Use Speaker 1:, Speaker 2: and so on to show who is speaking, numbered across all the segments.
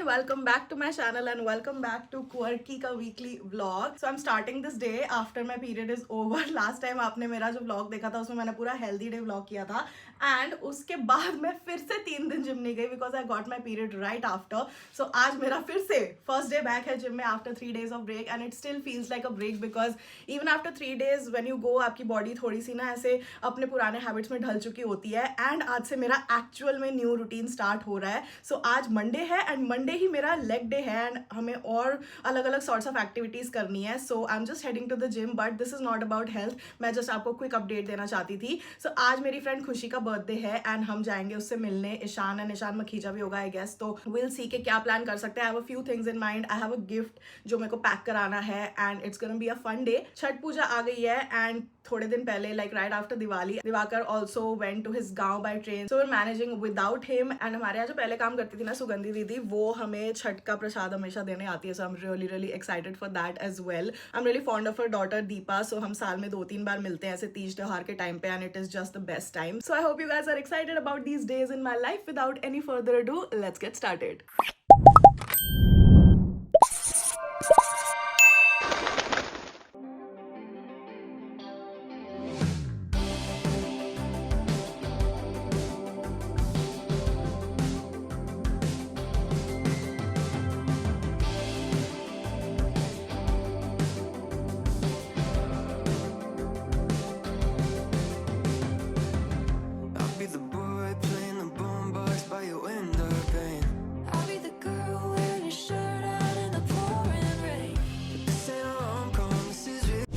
Speaker 1: everyone, welcome back to my channel and welcome back to Quirky का weekly vlog. So I'm starting this day after my period is over. Last time आपने मेरा जो vlog देखा था उसमें मैंने पूरा healthy day vlog किया था and उसके बाद मैं फिर से 3 दिन जिम नहीं गई because I got my period right after. So आज मेरा फिर से first day back है जिम में after 3 days of break and it still feels like a break because even after 3 days when you go आपकी body थोड़ी सी ना ऐसे अपने पुराने habits में ढल चुकी होती है and आज से मेरा actual में new routine start हो रहा है. So आज Monday है एंड मंडे ही मेरा लेग डे है एंड हमें और अलग अलग सॉर्ट्स ऑफ एक्टिविटीज़ करनी है. So I am just heading to the gym but this is not about health. मैं जस्ट आपको क्विक अपडेट देना चाहती थी. सो आज मेरी फ्रेंड खुशी का बर्थडे है एंड हम जाएंगे उससे मिलने. ईशान एंड ईशान मखीजा भी होगा आई गेस. तो विल सी के क्या प्लान कर सकते हैं. I have a few things in mind. I have a gift जो मेरे को पैक कराना है and it's gonna be a fun day. Chhath Puja आ गई है एंड थोड़े दिन पहले like right after Diwali Divakar also went to his गांव by train. So we are managing without him and हमारे यहाँ जो पहले काम करती थी ना सुगंधी दीदी वो हमें छठ का प्रसाद हमेशा देने आती है. So I am really really excited for that as well. I am really fond of her daughter Deepa. So हम साल में 2-3 बार मिलते हैं ऐसे तीज त्योहार के टाइम पे and it is just the best time. So I hope you guys are excited about these days in my life. Without any further ado let's get started.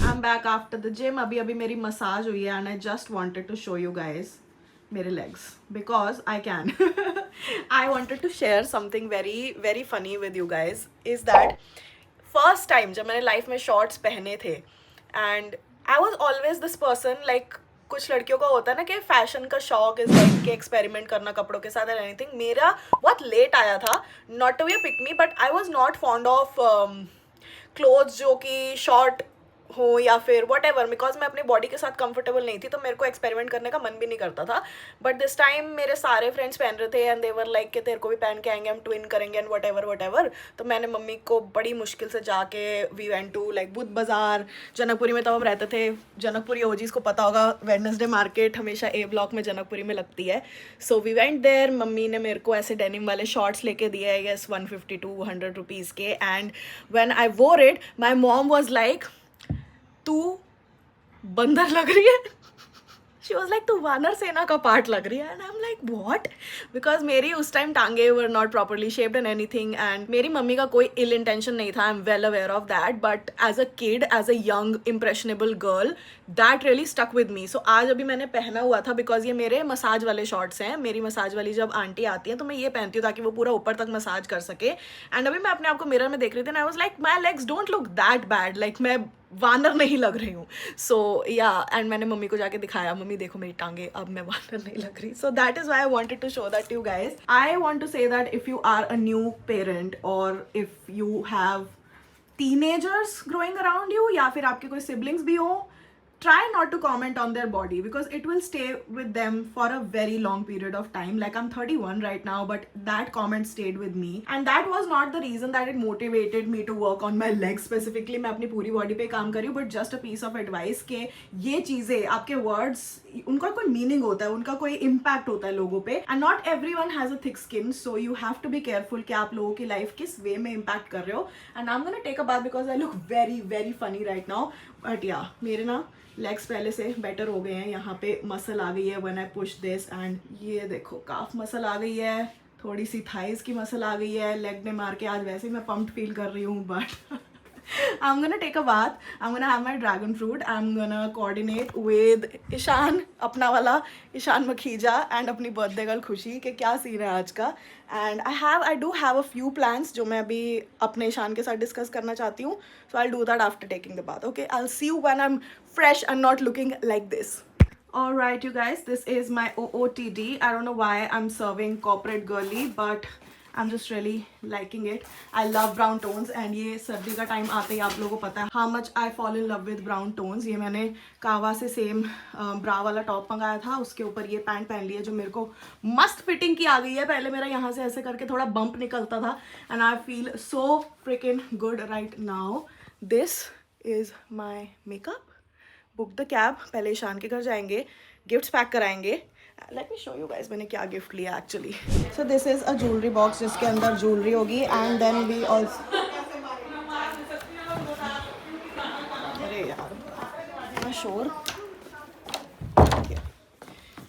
Speaker 1: I'm back after the gym. अभी मेरी massage हुई है and I just wanted to show you guys मेरे legs because I can. I wanted to share something very very funny with you guys. Is that first time जब मैंने life में shorts पहने थे and I was always this person like कुछ लड़कियों का होता है ना कि फैशन का शौक इज लाइक कि एक्सपेरिमेंट करना कपड़ों के साथ एंड एनीथिंग. मेरा बहुत लेट आया था. Not to be a pick me but I was not fond of clothes जो कि शॉर्ट हो या फिर वट एवर बिकॉज मैं अपनी बॉडी के साथ कंफर्टेबल नहीं थी तो मेरे को एक्सपेरिमेंट करने का मन भी नहीं करता था. बट दिस टाइम मेरे सारे फ्रेंड्स पहन रहे थे एंड देवर लाइक कि तेरे को भी पहन के आएंगे हम ट्विन करेंगे एंड वट एवर. तो मैंने मम्मी को बड़ी मुश्किल से जाके वी वेंट टू लाइक बुध बाजार जनकपुरी में. तब हम रहते थे जनकपुरी ओजीज को पता होगा वेडनेसडे मार्केट हमेशा ए ब्लॉक में जनकपुरी में लगती है. So we went there. Mummy ने मेरे को ऐसे डेनिम वाले शॉर्ट्स लेके दिए आई गेस 150 to 100 रुपीज़ के and when I wore it my mom was like तू बंदर लग रही है. शी वॉज लाइक तू वानर सेना का पार्ट लग रही है and I am like what because मेरी उस टाइम टांगे were not properly shaped and anything and मेरी मम्मी का कोई इल इंटेंशन नहीं था. I am well aware of that but as a kid as a young impressionable girl that really stuck with me. So आज अभी मैंने पहना हुआ था बिकॉज ये मेरे मसाज वाले शॉर्ट्स हैं. मेरी मसाज वाली जब आंटी आती है तो मैं ये पहनती हूँ ताकि वो पूरा ऊपर तक मसाज कर सके. एंड अभी मैं अपने आप को मिरर में देख रही थी and I was like my legs don't look that bad like मैं वानर नहीं लग रही हूँ. सो या एंड मैंने मम्मी को जाके दिखाया मम्मी देखो मेरी टांगे अब मैं वानर नहीं लग रही. So that is why I wanted to show that you guys. I want to say that if you are a new parent और if you have teenagers growing around you या फिर आपके कोई सिबलिंग्स भी हो, try not to comment on their body because it will stay with them for a very long period of time. Like I'm 31 right now but that comment stayed with me and that was not the reason that it motivated me to work on my legs specifically. मैं अपनी पूरी body पे काम कर रही हूँ but just a piece of advice कि ये चीज़ें आपके words उनका कोई meaning होता है, उनका कोई impact होता है लोगों पे and not everyone has a thick skin so you have to be careful कि आप लोगों की life किस way में impact कर रहे हो. And I'm gonna take a bath because I look very very funny right now but yeah मेरे ना लेग्स पहले से बेटर हो गए हैं. यहाँ पे मसल आ गई है when I push this and ये देखो काफ मसल आ गई है. थोड़ी सी थाइस की मसल आ गई है. लेग ने मार के आज वैसे ही मैं पम्प्ड फील कर रही हूँ but I'm gonna take a bath. I'm gonna have my dragon fruit. I'm gonna coordinate with Ishaan अपना वाला ईशान मखीजा and अपनी बर्थडे गर्ल खुशी के क्या सीन है आज का. And I do have a few plans जो मैं अभी अपने ईशान के साथ डिस्कस करना चाहती हूँ. So I'll do that after taking the bath. Okay, I'll see you when I'm fresh and not looking like this. Alright you guys, this is my OOTD. I don't know why I'm serving corporate girly but I'm just really liking it. I love brown tones and ये सर्दी का time आते ही आप लोगों को पता है how much I fall in love with brown tones. ये मैंने कावा से सेम ब्रा वाला टॉप मंगाया था, उसके ऊपर ये पैंट पहन ली है जो मेरे को मस्त फिटिंग की आ गई है. पहले मेरा यहाँ से ऐसे करके थोड़ा बम्प निकलता था and I feel so freaking good right now. This is my makeup. Book the cab. पहले ईशान के घर जाएंगे, गिफ्ट्स पैक कराएंगे. Let me show you guys मैंने क्या गिफ्ट लिया actually. So this is a jewelry box जिसके अंदर jewelry होगी and then we also. अरे यार, मैं sure.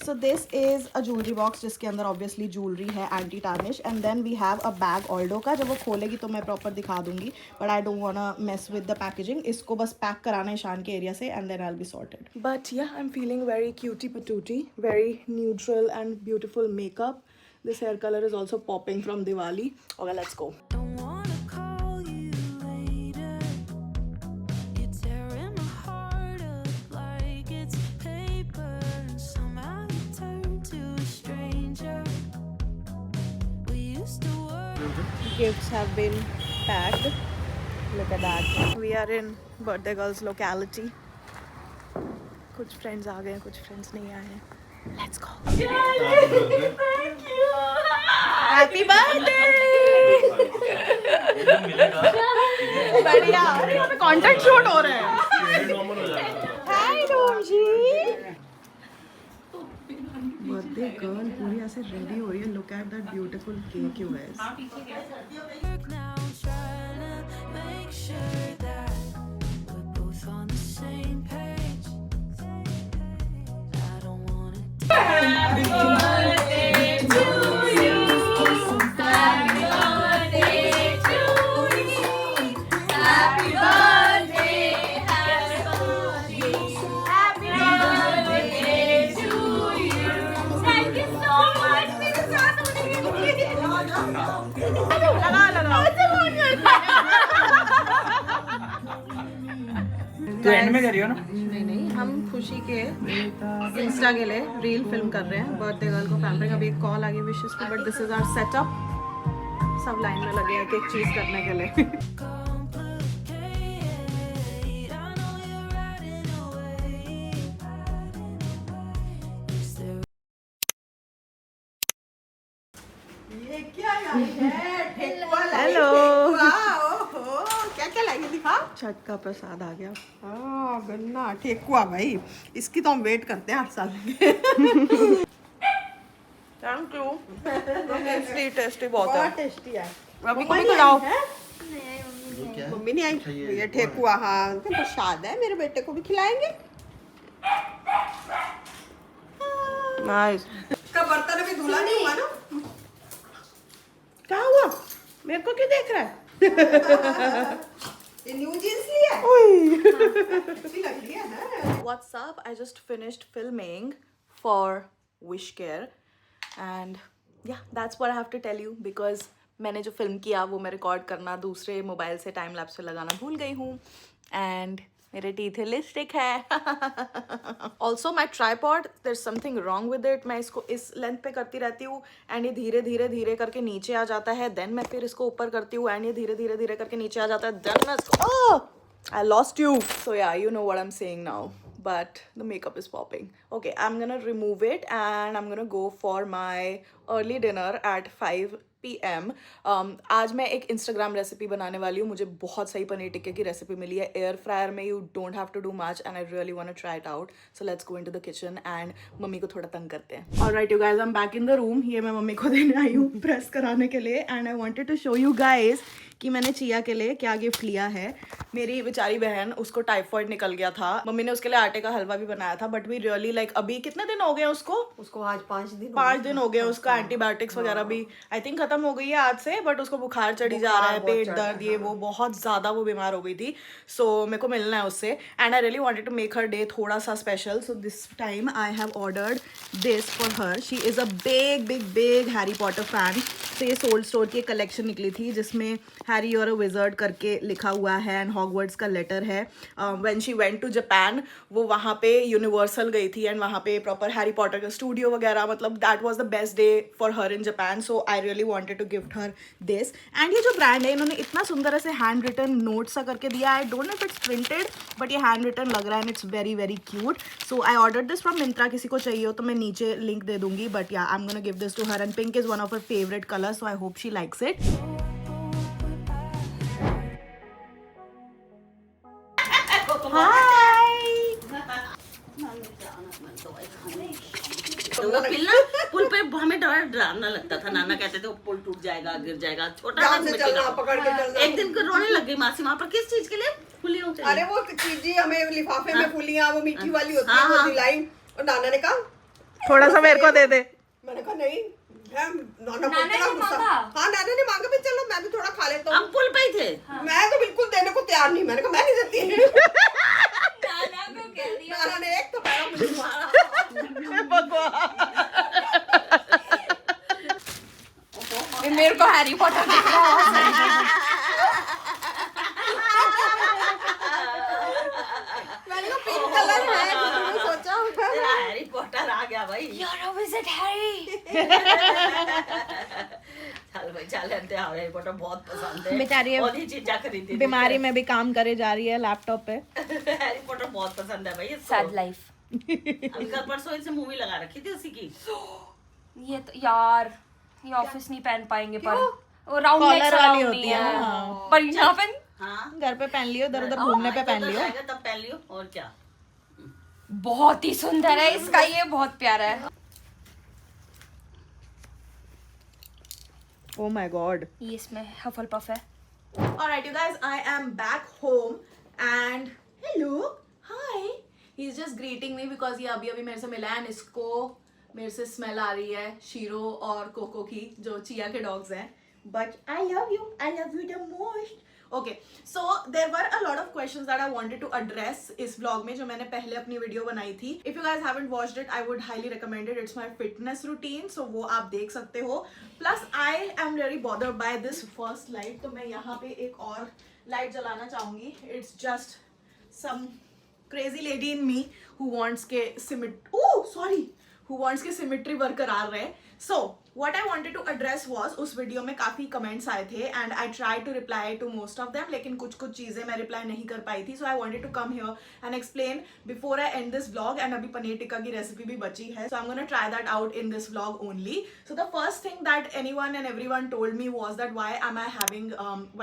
Speaker 1: So this is a jewelry box जिसके अंदर obviously jewelry है anti tarnish and then we have a bag Aldo का. जब वो खोलेगी तो मैं proper दिखा दूंगी but I don't wanna mess with the packaging. इसको बस पैक कराना है ईशान के एरिया से and then I'll be sorted. But yeah, I'm feeling very cutie patootie, very neutral and beautiful makeup. This hair color is also popping from Diwali. Okay, let's go. Gifts have been packed. Look at that. We are in birthday girl's locality. कुछ friends आ गए हैं, कुछ friends नहीं आए हैं. Let's go. Thank you. Happy birthday. बढ़िया. अरे यहाँ पे content shoot हो रहे हैं. Hi Domji. बर्थडे गर्ल पूरी ऐसे रेडी हो रही है. Look at that beautiful cake you guys.
Speaker 2: तो एंड में करियो ना.
Speaker 1: नहीं, हम खुशी के इंस्टा के लिए रील फिल्म कर रहे हैं बर्थडे गर्ल को पैम्परिंग. अभी एक कॉल आ गई विशेस की but this is our setup. सब लाइन में लगे हैं एक एक चीज करने के लिए. हेलो.
Speaker 3: क्या क्या लाएंगे दिखा.
Speaker 1: छठ का प्रसाद आ गया.
Speaker 3: गन्ना ठेकुआ भाई, इसकी तो हम वेट करते हैं हर साल.
Speaker 1: Thank you. टेस्टी टेस्टी बहुत है.
Speaker 3: टेस्टी है.
Speaker 1: अभी को भी खिलाओ.
Speaker 3: मम्मी नहीं आई. ये ठेकुआ हाँ प्रसाद है, मेरे बेटे को भी खिलाएंगे.
Speaker 1: नाइस.
Speaker 3: का बर्तन अभी धुला नहीं हुआ ना.
Speaker 1: क्या हुआ? मेरे को क्यों देख रहा है?
Speaker 3: ये न्यू जींस लिया है. अच्छी लग रही है ना.
Speaker 1: What's up? I just finished filming for Wishcare and yeah, that's what I have to tell you because मैंने जो फिल्म किया वो मैं रिकॉर्ड करना दूसरे मोबाइल से टाइम लैप्स से लगाना भूल गई हूँ एंड मेरे टीथ लिपस्टिक है. Also my tripod there is something wrong with it. मैं इसको इस लेंथ पे करती रहती हूँ एंड ये धीरे धीरे धीरे करके नीचे आ जाता है. देन मैं फिर इसको ऊपर करती हूँ एंड ये धीरे धीरे धीरे करके नीचे आ जाता है. देन मैं इसको I lost you. So yeah, you know what I'm saying now. But the makeup is popping. Okay, I'm gonna remove it and I'm gonna go for my early dinner at 5 PM. आज मैं एक Instagram recipe बनाने वाली हूँ. मुझे बहुत सही पनीर टिक्के की रेसिपी मिली है एयर फ्रायर में. You don't have to do much and I really want to try it out. So let's go into the kitchen and mummy को थोड़ा तंग करते हैं. Alright you guys, I am back in the room. ये मैं mummy को देने आई हूँ प्रेस कराने के लिए and I wanted to show you guys कि मैंने चिया के लिए क्या गिफ्ट लिया है. मेरी बेचारी बहन, उसको टाइफॉइड निकल गया था. मम्मी ने उसके लिए आटे का हलवा भी बनाया था बट वी रियली लाइक. अभी कितने दिन हो गए उसको
Speaker 3: आज 5 दिन
Speaker 1: हो गए. उसका एंटीबायोटिक्स वगैरह भी आई थिंक खत्म हो गई है आज से बट उसको बुखार चढ़ी जा रहा है, पेट दर्द, ये वो बहुत ज़्यादा वो बीमार हो गई थी. सो मेरे को मिलना है उससे and I really wanted to make her day थोड़ा सा special. So this time I have ordered this for her. She is a big Harry Potter fan. तो ये सोल्ड स्टोर की एक कलेक्शन निकली थी जिसमें हैरी और अ विजर्ड करके लिखा हुआ है एंड हॉगवर्ड्स का लेटर है. When she went to Japan, वो वहाँ पे यूनिवर्सल गई थी एंड वहाँ पे प्रॉपर हैरी पॉटर का स्टूडियो वगैरह, मतलब that was the best day for her in Japan, so I really wanted to gift her this. And ये जो brand है इन्होंने इतना सुंदर ऐसे hand written notes सा करके दिया है. I don't know if it's printed, but ये hand written लग रहा है and it's very very cute. So I ordered this from Myntra. किसी को चाहिए हो तो मैं नीचे link दे दूँगी. But yeah, I'm gonna give this to her, and pink is one of her favorite colors, so I hope she likes it.
Speaker 2: तो वो पुल ना, पुल पे हमें डरावना लगता था. नाना कहते थे वो पुल टूट जाएगा, गिर जाएगा. छोटा सा मिट्टी का. एक दिन को रोने लग गई मासी वहाँ पर. किस चीज के लिए? फुलियों के लिए.
Speaker 3: अरे वो चीजी हमें लिफाफे में फुलियां वो मीठी वाली होती है वो दिलाई, और नाना ने कहा
Speaker 1: थोड़ा सा मेरे को दे दे.
Speaker 3: मैंने कहा नहीं नाना ने मांगा. हाँ नाना ने मांगा भी, चलो मैं भी थोड़ा खा लेता हूँ.
Speaker 2: हम पुल पे ही थे.
Speaker 3: मैं तो बिल्कुल देने को तैयार नहीं. मैंने कहा मैं नहीं देती.
Speaker 4: नाना को कह दिया.
Speaker 3: नाना ने एक तो पैरा मुझे मारा.
Speaker 4: मेरे को हैरी पॉटर दिख रहा है.
Speaker 3: मैंने कहा पिंक कलर है, मैंने सोचा
Speaker 2: तेरा हैरी पॉटर आ गया भाई.
Speaker 4: You're a wizard, Harry.
Speaker 2: चल भाई चल, हैरी पॉटर बहुत पसंद है.
Speaker 1: बेचारी
Speaker 2: बहुत ही चीजें खरीदी थी.
Speaker 1: बीमारी में भी काम करे जा रही है लैपटॉप पे.
Speaker 2: हैरी पॉटर बहुत पसंद है भाई इसको.
Speaker 4: Sad life.
Speaker 2: अभी कल परसों इनसे मूवी लगा रखी थी उसी की.
Speaker 4: ये तो यार ये ऑफिस नहीं पहन पाएंगे पर वो राउंड
Speaker 1: Collar
Speaker 4: नेक
Speaker 1: वाली
Speaker 4: वाली
Speaker 1: होती
Speaker 4: होती
Speaker 1: है
Speaker 4: है.
Speaker 1: ना.
Speaker 4: पर यहाँ पे
Speaker 2: हाँ
Speaker 1: घर पे पहन लियो, इधर उधर घूमने पे पहन लियो.
Speaker 2: आएगा तब पहन लियो. और क्या.
Speaker 4: बहुत ही सुंदर है इसका. ये बहुत प्यारा है.
Speaker 1: Oh my god.
Speaker 4: ये इसमें हफल पफ है.
Speaker 1: Alright, you guys, I am back home and hello, hi. He's just greeting me because ये अभी मेरे से मिला है and इसको मेरे से स्मेल आ रही है शीरो और कोको की, जो चिया के डॉग्स हैं. But I love you the most. Okay, so there were a lot of questions that I wanted to address इस vlog में, जो मैंने पहले अपनी वीडियो बनाई थी. If you guys haven't watched it, I would highly recommend it. It's my fitness routine, so वो आप देख सकते हो. Plus I am really bothered by this first light, तो मैं यहाँ पे एक और लाइट जलाना चाहूँगी. It's just some crazy lady in me who wants के symmetry बरकरार रहे. So what I wanted to address was, उस वीडियो में काफ़ी कमेंट्स आए थे and I tried to reply to most of them, लेकिन कुछ चीज़ें मैं रिप्लाई नहीं कर पाई थी. So I wanted to come here and explain before I end this vlog. And अभी पनीर टिक्का की रेसिपी भी बची है, so I'm gonna try that out in this vlog only. So the first thing that anyone and everyone told me was that why am I having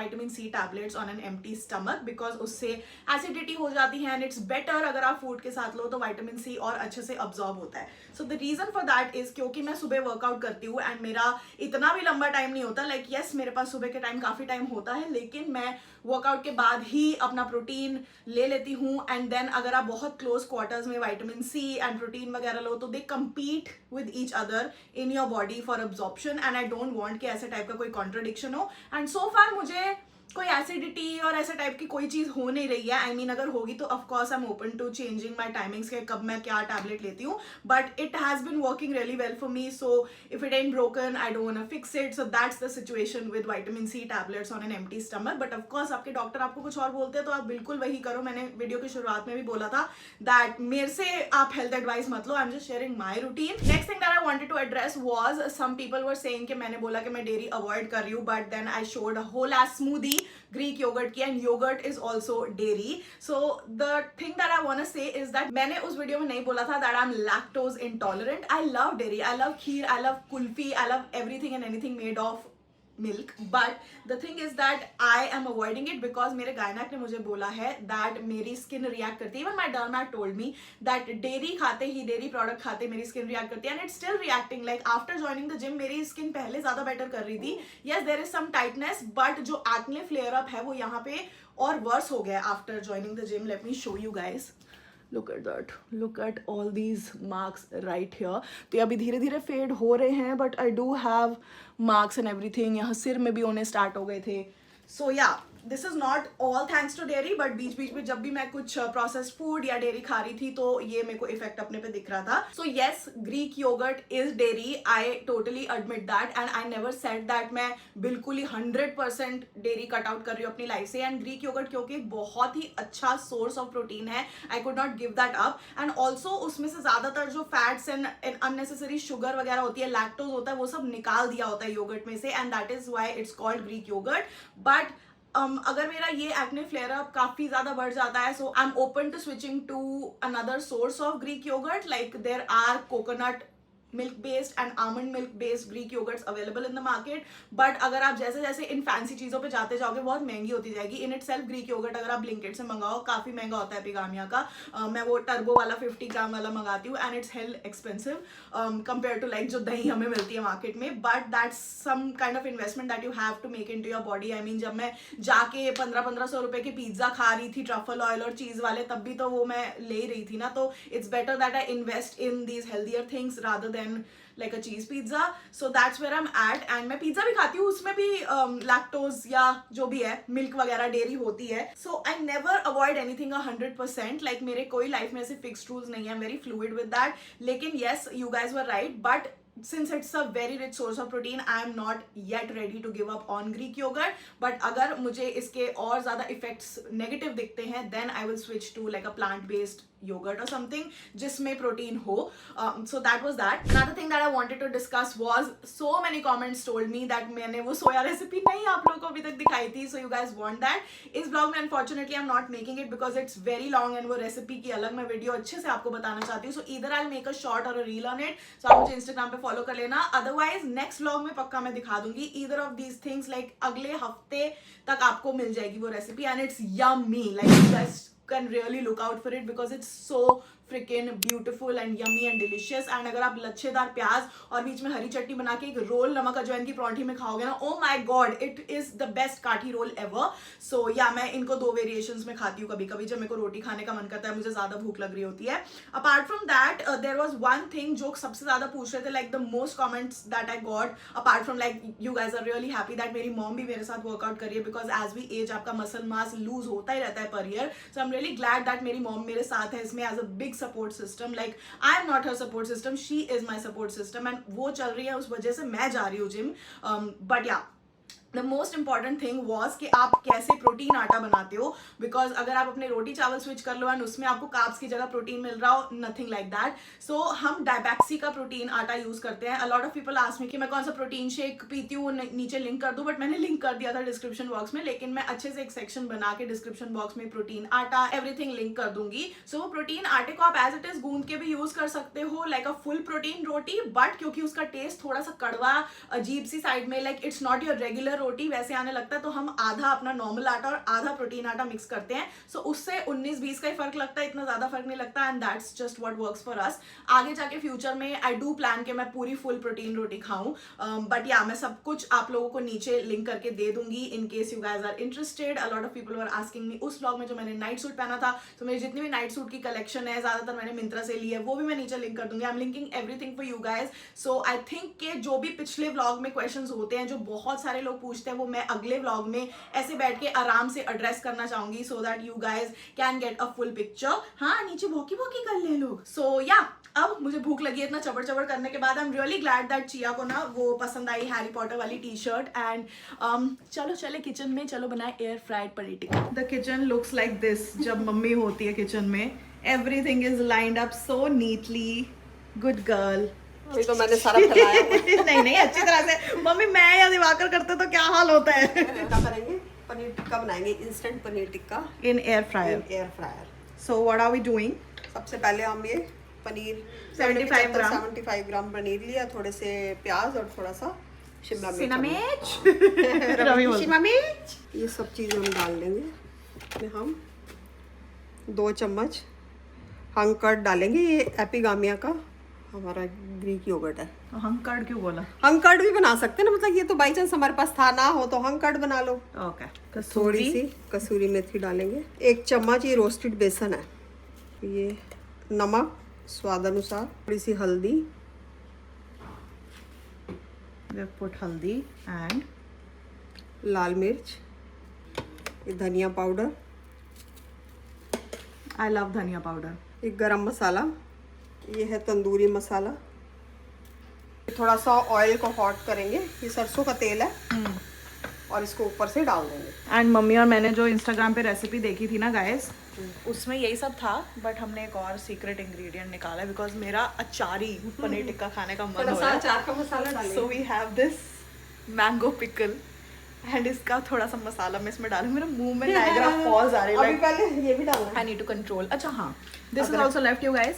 Speaker 1: vitamin C tablets on an empty stomach, because उससे acidity हो जाती है and it's better अगर आप food के साथ लो तो vitamin C और अच्छे से absorb होता है. So the reason for that is क्योंकि मैं सुबह वर्कआउट करती हूँ एंड मेरा इतना भी लंबा टाइम नहीं होता. लाइक यस, मेरे पास सुबह के टाइम काफ़ी टाइम होता है, लेकिन मैं वर्कआउट के बाद ही अपना प्रोटीन ले लेती हूँ. एंड देन अगर आप बहुत क्लोज क्वार्टर्स में विटामिन सी एंड प्रोटीन वगैरह लो तो दे compete with each other in your body for absorption. And I don't want कि ऐसे टाइप का कोई कॉन्ट्रडिक्शन हो. एंड सो फार मुझे कोई एसिडिटी और ऐसे टाइप की कोई चीज़ हो नहीं रही है. आई मीन अगर होगी तो of course I am open to changing my timings के कब मैं क्या टैबलेट लेती हूँ. But it has been working really well for me, so if it ain't broken I don't want to fix it. So that's the situation with vitamin C tablets on an empty stomach. But of course आपके doctor आपको कुछ और बोलते हैं तो आप बिल्कुल वही करो. मैंने वीडियो की शुरुआत में भी बोला था दैट मेरे से आप हेल्थ एडवाइस मत लो. I am just sharing my routine. Next thing that I wanted to address was some people were saying कि मैंने बोला कि मैं डेयरी अवॉइड कर रही हूँ, but then I showed a whole edge smoothie Greek yogurt की, and yogurt is also dairy. So the thing that I want to say is that मैंने उस वीडियो में नहीं बोला था that I'm lactose intolerant. I love dairy, I love kheer, I love kulfi, I love everything and anything made of milk. But the thing is that I am avoiding it because मेरे gynaec ने मुझे बोला है that मेरी skin react करती है. Even my dermat told me that dairy खाते ही, dairy product खाते मेरी skin react करती है, and it's still reacting. Like after joining the gym मेरी skin पहले ज़्यादा better कर रही थी. Yes, there is some tightness, but जो acne flare up है वो यहाँ पे और worse हो गया after joining the gym. Let me show you guys. Look at that. Look at all these marks right here. तो अभी धीरे धीरे फेड हो रहे हैं, but I do have marks and everything. यहाँ सिर में भी होने स्टार्ट हो गए थे. So yeah, this is not all thanks to dairy, but बीच बीच में जब भी मैं कुछ प्रोसेस्ड फूड या डेयरी खा रही थी तो ये मेरे को इफेक्ट अपने पे दिख रहा था. So yes, Greek yogurt is dairy, I totally admit that, and I never said that मैं बिल्कुल ही 100% डेयरी कट आउट कर रही हूँ अपनी लाइफ से. एंड ग्रीक योगर्ट क्योंकि बहुत ही अच्छा सोर्स ऑफ प्रोटीन है, I could not give that up. And also उसमें से ज्यादातर जो फैट्स एंड अननेसेसरी शुगर वगैरह होती है, लैक्टोज होता है, वो सब निकाल दिया होता है योगर्ट में से, and that is why it's called Greek yogurt. But अगर मेरा ये एक्ने फ्लेयर अप काफी ज्यादा बढ़ जाता है, so I am open to switching to another source of Greek yogurt. Like there are coconut milk based and almond milk based Greek yogurts available in the market. But अगर आप जैसे जैसे इन fancy चीजों पे जाते जाओगे बहुत महंगी होती जाएगी. In itself Greek yogurt अगर आप ब्लिंकिट से मंगाओ काफी महंगा होता है एपिगामिया का. मैं वो टर्बो वाला 50 ग्राम वाला मंगाती हूँ, and it's hell expensive compare to like जो दही हमें मिलती है मार्केट में. But that's some kind of investment that you have to make into your body. I mean जब मैं जाके 1500 रुपए के पिज्जा खा रही थी ट्रफल ऑयल और चीज वाले, तब भी तो वो मैं ले रही थी ना. तो it's better that I invest in these healthier things rather than like a cheese pizza. So that's where I'm at. And मैं पिज्जा भी खाती हूँ, उसमें भी लैक्टोज या जो भी है मिल्क वगैरह डेयरी होती है. So I never avoid anything 100%. like मेरे कोई लाइफ में ऐसे फिक्स्ड रूल्स नहीं है, very fluid with that. लेकिन yes, you guys were right, but since it's a very rich source of protein, I am not yet ready to give up on Greek yogurt. But अगर मुझे इसके और ज़्यादा effects negative दिखते हैं, then I will switch to like a plant-based yogurt or something जिसमें protein हो. So that was that. Another thing that I wanted to discuss was so many comments told me that मैंने वो सोया recipe नहीं आप लोगों को अभी तक दिखाई थी. So you guys want that. इस ब्लॉग में unfortunately I'm not making it because it's very long and वो रेसिपी की अलग मैं वीडियो अच्छे से आपको बताना चाहती हूँ. So either I'll make a short or a reel on it. So आप मुझे Instagram पे फॉलो कर लेना. अदरवाइज नेक्स्ट व्लॉग में पक्का मैं दिखा दूंगी either of these things. Like अगले हफ्ते तक आपको मिल जाएगी वो recipe, and it's yummy. Like you guys can really look out for it because it's so freaking beautiful and yummy and delicious. And अगर आप लच्छेदार प्याज और बीच में हरी चटनी बना के एक रोल नमक अजवाइन की परांठी में खाओगे ना, oh my God, it is the best काठी रोल एवर. सो या मैं इनको 2 वेरिएशंस में खाती हूँ कभी कभी जब मेरे को रोटी खाने का मन करता है, मुझे ज्यादा भूख लग रही होती है. Apart from that there was one thing जो सबसे ज्यादा पूछ रहे थे, like the most comments that I got apart from like you guys are really happy that मेरी मॉम भी मेरे साथ वर्कआउट कर रही है, बिकॉज एज वी एज आपका मसल मास लूज होता ही रहता है पर year. So I am really glad that मेरी मॉम मेरे साथ है इसमें as a big support system. Like I am not her support system, she is my support system, and वो चल रही है उस वजह से मैं जा रही हूँ gym. But yeah, the most important thing was कि आप कैसे प्रोटीन आटा बनाते हो. बिकॉज अगर आप अपने रोटी चावल स्विच कर लो एंड उसमें आपको कार्ब्स की जगह प्रोटीन मिल रहा हो, नथिंग लाइक दैट. सो हम डायबैक्सी का प्रोटीन आटा यूज करते हैं. अ lot of people ask me कि मैं कौन सा प्रोटीन शेक पीती हूँ, नीचे लिंक कर दूँ, बट मैंने लिंक कर दिया था डिस्क्रिप्शन बॉक्स में. लेकिन मैं अच्छे से एक सेक्शन बना के डिस्क्रिप्शन बॉक्स में प्रोटीन आटा एवरीथिंग लिंक कर दूंगी. सो वो प्रोटीन आटे को आप एज इट इज गूंद के भी यूज कर सकते हो like a full protein roti. But क्योंकि उसका टेस्ट थोड़ा सा कड़वा अजीब सी साइड में, like it's not your regular roti वैसे आने लगता है, तो हम आधा अपना नॉर्मल आटा और आधा प्रोटीन आटा मिक्स करते हैं. सो उससे 19-20 का ही फर्क लगता है, इतना ज्यादा फर्क नहीं लगता. And that's just what works for us. आगे जाके फ्यूचर में आई डू प्लान कि मैं पूरी फुल प्रोटीन रोटी खाऊं. बट या मैं सब कुछ आप लोगों को नीचे लिंक करके दे दूंगी in case you guys are interested. A lot of people were asking me उस ब्लॉग में जो मैंने नाइट सूट पहना था. तो मेरी जितनी भी नाइट सूट की कलेक्शन है ज्यादातर मैंने मिंत्रा से ली है, वो भी मैं नीचे लिंक कर दूंगी. I am linking everything for you guys. So I think कि जो भी पिछले व्लॉग में क्वेश्चंस होते हैं जो बहुत सारे लोग पूछते हैं, वो मैं अगले व्लॉग में ऐसे बैठ के आराम से एड्रेस करना चाहूंगी so that you guys can get a full picture. हाँ, नीचे भोकी भोकी कर ले लोग. सो या अब मुझे भूख लगी है इतना चबड़ चबड़ करने के बाद. आई am really glad that chia को ना वो पसंद आई हैरी पॉटर वाली टी शर्ट. एंड चलो चले किचन में, चलो बनाए air fried paneer tikka. The kitchen looks like this जब मम्मी होती है किचन में. Everything is lined up so neatly. Good girl.
Speaker 3: अभी तो मैंने सारा फैलाया.
Speaker 1: नहीं अच्छी तरह से. मम्मी मैं या दिवाकर करते तो क्या हाल होता है.
Speaker 3: क्या करेंगे, पनीर टिक्का बनाएंगे, instant paneer tikka
Speaker 1: in air fryer. So what are we doing? सबसे
Speaker 3: पहले हम ये पनीर 75 ग्राम पनीर लिया, थोड़े से प्याज और थोड़ा सा शिमला मिर्च. ये सब चीज़ें हम डाल देंगे. हम 2 चम्मच हंग कर्ड डालेंगे. ये एपिगामिया का हमारा ग्रीक योगर्ट है.
Speaker 1: हंग कर्ड क्यों बोला?
Speaker 3: हंग कर्ड भी बना सकते हैं ना, मतलब ये तो बाई चांस हमारे पास था ना हो तो हंग कर्ड बना लो.
Speaker 1: ओके.
Speaker 3: थोड़ी सी कसूरी मेथी डालेंगे. 1 चम्मच ये रोस्टेड बेसन है. ये नमक स्वाद अनुसार. थोड़ी सी हल्दी.
Speaker 1: We have put हल्दी एंड
Speaker 3: लाल मिर्च ये धनिया पाउडर,
Speaker 1: आई लव धनिया पाउडर।
Speaker 3: ये गरम मसाला, ये है तंदूरी मसाला। थोड़ा सा ऑयल को हॉट करेंगे, ये सरसों का तेल है और इसको ऊपर से डाल देंगे।
Speaker 1: एंड मम्मी और मैंने जो इंस्टाग्राम पे रेसिपी देखी थी ना गाइस, उसमें यही सब था, बट हमने एक और सीक्रेट इंग्रेडिएंट निकाला है बिकॉज मेरा अचारी पनीर टिक्का खाने का मन हो रहा है।
Speaker 3: अचार का मसाला डालेंगे।
Speaker 1: So we have this mango pickle and इसका थोड़ा सा मसाला मैं इसमें डालूं। मेरे मुंह में नायग्रा फॉल्स आ रही
Speaker 3: अभी
Speaker 1: है।
Speaker 3: पहले ये भी डालना है।
Speaker 1: I need to control. अच्छा हाँ, this is also left you guys.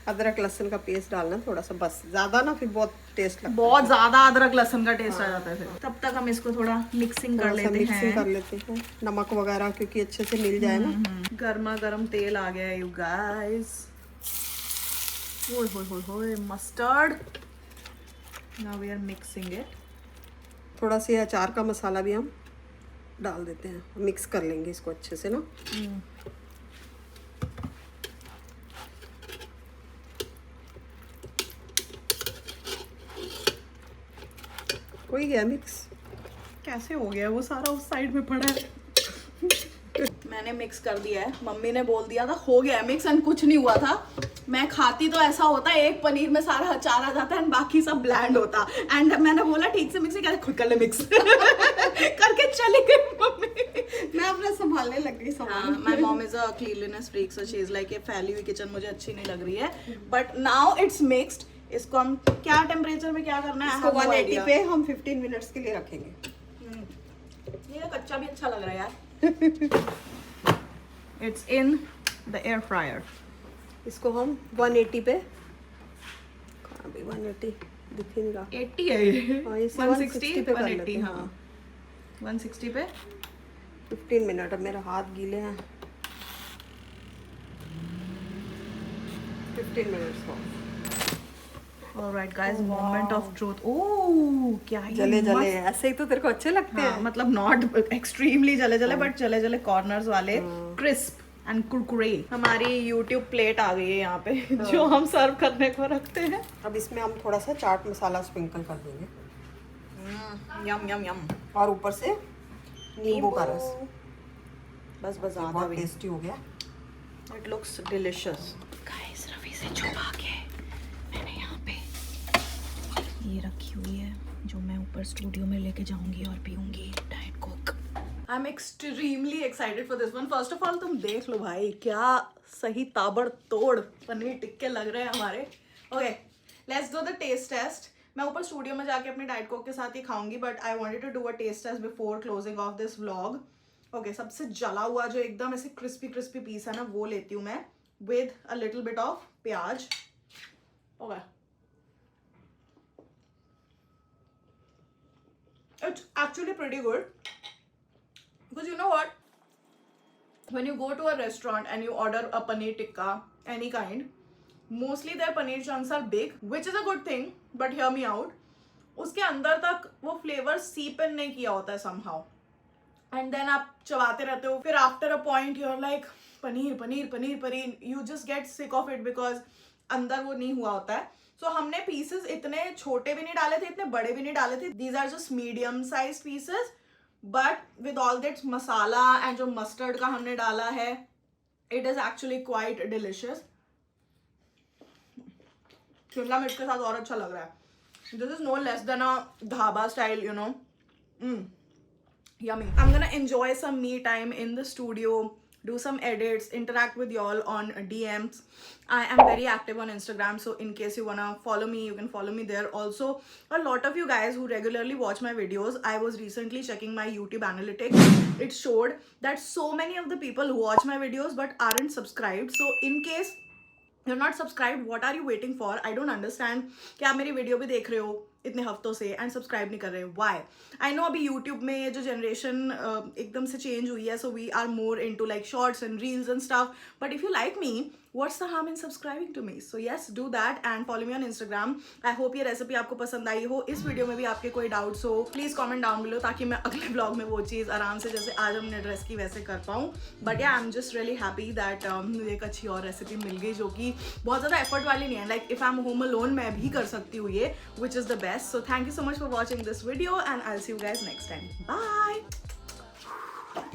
Speaker 3: अदरक लहसुन का पेस्ट डालना थोड़ा सा, बस ज्यादा ना फिर बहुत टेस्ट लगता है।
Speaker 1: बहुत ज्यादा अदरक लहसुन का टेस्ट आ जाता है फिर। तब तक हम इसको थोड़ा मिक्सिंग कर लेते
Speaker 3: मिक्सिंग कर
Speaker 1: हैं।
Speaker 3: लेते हैं, नमक वगैरह क्योंकि अच्छे से मिल जाए ना।
Speaker 1: गर्मा गर्म तेल आ गया है यू गाइस। ओए होए होए होए, mustard. Now we are mixing it.
Speaker 3: थोड़ा सा अचार का मसाला भी हम डाल देते हैं, मिक्स कर लेंगे इसको अच्छे से ना। हो गया मिक्स।
Speaker 1: कैसे हो गया? वो सारा उस साइड में पड़ा है। मैंने मिक्स कर दिया है। मम्मी ने बोल दिया था हो गया मिक्स एंड कुछ नहीं हुआ था। मैं खाती तो ऐसा होता है, एक पनीर में सारा अचार आ जाता है एंड बाकी सब ब्लैंड होता। एंड मैंने बोला ठीक से मिक्स नहीं, कहते खुद कर ले मिक्स। करके चली गई मम्मी।
Speaker 3: मैं अपना संभालने लग गई सामान।
Speaker 1: My mom is a cleanliness freak, so she is like ये फैली हुई किचन मुझे अच्छी नहीं लग रही है। But now it's mixed. इसको हम क्या टेम्परेचर में क्या करना है?
Speaker 3: इसको 180 पे हम 15 मिनट्स के लिए रखेंगे।
Speaker 1: ये कच्चा भी अच्छा लग रहा है यार। It's in the air fryer.
Speaker 3: इसको हम 180 पे, कहाँ भी 180 दिख ही नहीं रहा।
Speaker 1: 80 है ये।
Speaker 3: हाँ, इसे
Speaker 1: 160
Speaker 3: पे कर
Speaker 1: 180
Speaker 3: लेते हैं।
Speaker 1: हाँ 160 पे
Speaker 3: 15 मिनट। अब मेरा हाथ गीले हैं। 15 मिनट्स हो।
Speaker 1: Alright guys, moment of truth. ओह क्या ही
Speaker 3: जले जले
Speaker 1: मस्त-
Speaker 3: ऐसे ही तो तेरे को अच्छे लगते
Speaker 1: हाँ,
Speaker 3: हैं।
Speaker 1: मतलब नॉट एक्सट्रीमली जले जले बट जले जले कॉर्नर्स वाले, क्रिस्प एंड कुरकुरे। हमारी YouTube प्लेट आ गई है यहाँ पे जो हम सर्व करने को रखते हैं।
Speaker 3: अब इसमें हम थोड़ा सा चाट मसाला स्प्रिंकल कर देंगे
Speaker 1: यम यम यम।
Speaker 3: और ऊपर से नींबू का रस।
Speaker 1: बस बस ज्यादा
Speaker 3: बहुत
Speaker 1: भी।
Speaker 3: टेस्टी हो गया।
Speaker 1: It looks delicious. Guys Ravi से छुपा के मैंने यहाँ पे ये रखी हुई है जो मैं ऊपर स्टूडियो में लेके जाऊंगी और पीऊंगी diet Coke. I am extremely excited for this one. First of all तुम देख लो भाई, क्या सही ताबड़तोड़ पनीर टिक्के लग रहे हैं हमारे। Okay let's do the taste test. मैं ऊपर स्टूडियो में जाके अपने डाइट कोक के साथ ही खाऊंगी, but I wanted to do a taste test before closing off this vlog. Okay, सबसे जला हुआ जो एकदम ऐसे क्रिस्पी क्रिस्पी पीस है ना, वो लेती हूँ मैं with a little bit of pyaz. Okay, it's actually pretty good because you know what, when you go to a restaurant and you order a paneer tikka any kind, mostly their paneer chunks are big, which is a good thing, but hear me out, उसके अंदर तक वो flavour सीप इन नहीं किया होता है somehow, and then आप चबाते रहते हो, फिर after a point you're like paneer paneer paneer paneer, you just get sick of it because अंदर वो नहीं हुआ होता है। सो हमने पीसेस इतने छोटे भी नहीं डाले थे, इतने बड़े भी नहीं डाले थे। These are just medium size pieces, but with all that masala and जो मस्टर्ड का हमने डाला है, it is actually quite delicious. शिमला मिर्च के साथ और अच्छा लग रहा है। This is no less than a dhaba style, you know. Yummy. I'm gonna enjoy some me time in the studio, do some edits, interact with y'all on DMs. I am very active on Instagram, so in case you wanna follow me, you can follow me there. Also, a lot of you guys who regularly watch my videos, I was recently checking my YouTube analytics. It showed that so many of the people watch my videos but aren't subscribed. So in case you're not subscribed, what are you waiting for? I don't understand कि आप मेरी video भी देख रहे हो इतने हफ्तों से एंड सब्सक्राइब नहीं कर रहे हो। वाई? आई नो अभी यूट्यूब में ये जो जनरेशन एकदम से चेंज हुई है, so we are more into like shorts and reels and stuff, but if you like me, what's the harm in subscribing to me? So yes, do that and follow me on Instagram. I hope ये recipe आपको पसंद आई हो। इस video में भी आपके कोई doubts हो, प्लीज कमेंट डाउन बिलो ताकि मैं अगले ब्लॉग में वो चीज़ आराम से जैसे आज हमने ड्रेस की वैसे कर पाऊँ। बट या आई am just really happy that मुझे एक अच्छी और रेसिपी मिल गई जो कि बहुत ज़्यादा एफर्ट वाली नहीं है। Like if I am home alone मैं भी कर सकती हूँ ये, which is the best. So thank you so much for watching this video and I will see you guys next time. Bye.